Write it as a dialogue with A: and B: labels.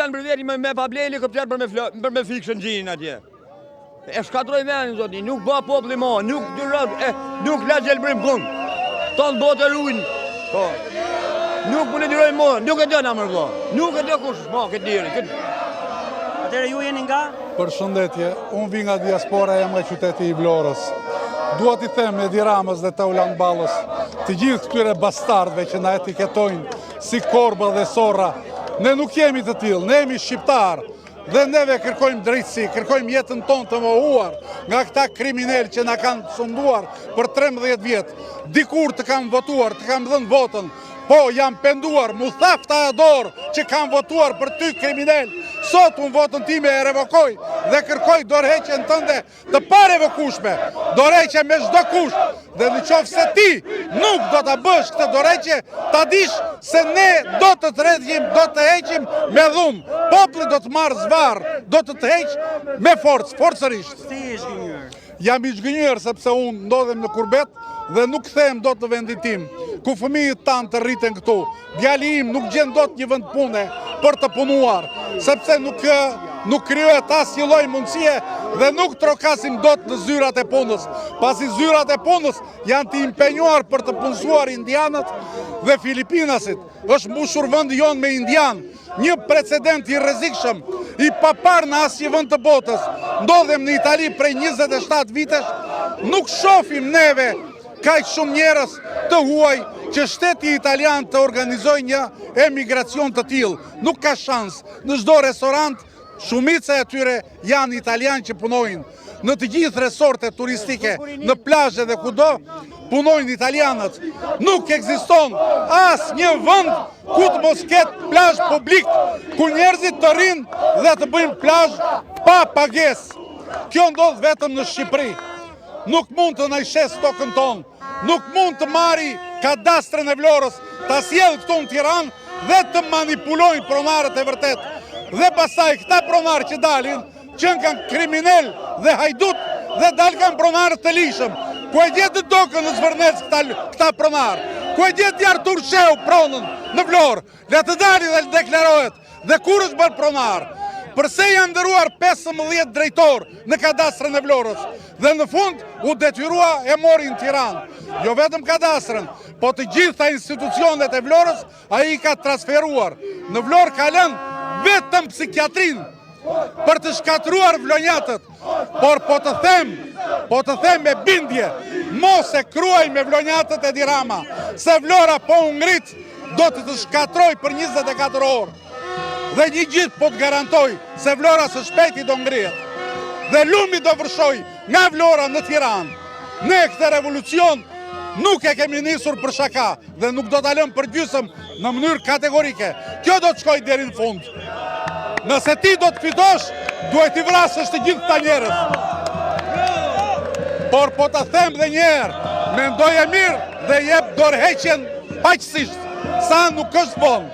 A: Janë breveri me pable helikopter për me fikshën gjinin atje. E shkatroj venin, zoti, nuk ba popli ma, nuk la gjelbrim këm. Tonë botë e rujnë. Nuk politiroj ma, nuk e dëna mërgla. Nuk e dë kush ma këtë diri.
B: Atere ju jeni nga?
C: Përshëndetje, unë vi nga diaspora, jam nga qyteti i Vlorës. Dua t'i them Edi Ramës dhe Taulan Ballës, të gjithë këtyre bastardëve që na etiketojnë si korba dhe sorra. Ne nuk jemi të tillë, ne jemi shqiptarë dhe neve kërkojmë drejtësi, kërkojmë jetën tonë të mohuar nga këta kriminal që na kanë sunduar për 13 vjet. Dikur të kam votuar, të kam dhënë votën, po jam penduar, mu thafta e dorë që kam votuar për ty kriminal. Sot unë votën time e revokoj dhe kërkoj dorëheqjen tënde të parevokueshme, dorëheqje me çdo kusht. Dhe në qoftë se ti nuk do ta bësh këtë dorëheqje, ta dish se ne do të të heqim me dhunë. Populli do të marrë zvarr, do të heq me forcë, forcërisht.
B: Si je zgjënjur?
C: Jam i zgjënjur sepse unë ndodhem në Kurbet dhe nuk kthehem dot në vendin tim, ku fëmijët tanë të rriten këtu. Djali im nuk gjen dot një vend pune për të punuar, sepse nuk krijohet asnjë lloj mundësie dhe nuk trokasim dot në zyrat e punës. Pasi zyrat e punës janë të impenjuar për të punësuar indianët dhe filipinasit. Është mbushur vendi jon me indian, një precedent i rrezikshëm, i papar në asnjë vend të botës. Ndodhem në Itali prej 27 vitesh, nuk shohim neve kaq shumë njerëz të huaj që shteti italian të organizojë një emigracion të tillë. Nuk ka shans. Në çdo restorant, shumica e tyre janë italianë që punojnë. Në të gjithë resortet turistike, në plazhe dhe kudo, punojnë italianët. Nuk ekziston asnjë vend ku të mos ketë plazh publik, ku njerëzit të rinë dhe të bëjnë plazh pa pagesë. Kjo ndodh vetëm në Shqipëri. Nuk mund të na shes tokën tonë, nuk mund të marri kadastrën e Vlorës, ta sjellë këtu në Tiranë dhe të manipulojnë pronarët e vërtet. Dhe pastaj këta pronarë që dalin, që kanë kriminal dhe hajdut dhe dalë kanë pronarët të lishëm. Ku e gjetë tokën në Zvërnec këta pronarë? Ku e gjetë Artur Sheu pronën në Vlorë? Le të dalin dhe deklarohet. Dhe kur është bërë pronarë? Përse janë ndëruar 15 drejtor në kadastrën e Vlorës dhe në fund u detyrua e mori në Tiranë. Jo vetëm kadastrën, po të gjitha institucionet e Vlorës a i ka transferuar. Në Vlorë ka lënë vetëm psikiatrinë për të shkatruar vlonjatët. Por po të them me bindje, mos e kruaj me vlonjatët e Edi Rama, se Vlora po u ngrit do të shkatroj për 24 orë. Dhe një gjithë po të garantoj se Vlora së shpejti do ngrihet. Dhe lumi do vërshoj nga Vlora në Tiranë. Ne këtë revolucion nuk e kemi nisur për shaka dhe nuk do të lëmë për gjysëm në mënyrë kategorike. Kjo do të shkoj deri në fund. Nëse ti do të fitosh, duhet i vrasësh të gjithë ta njerëz. Por po të them dhe njerë, mendoje mirë dhe jep dorëheqjen paqësisht, sa nuk është bon.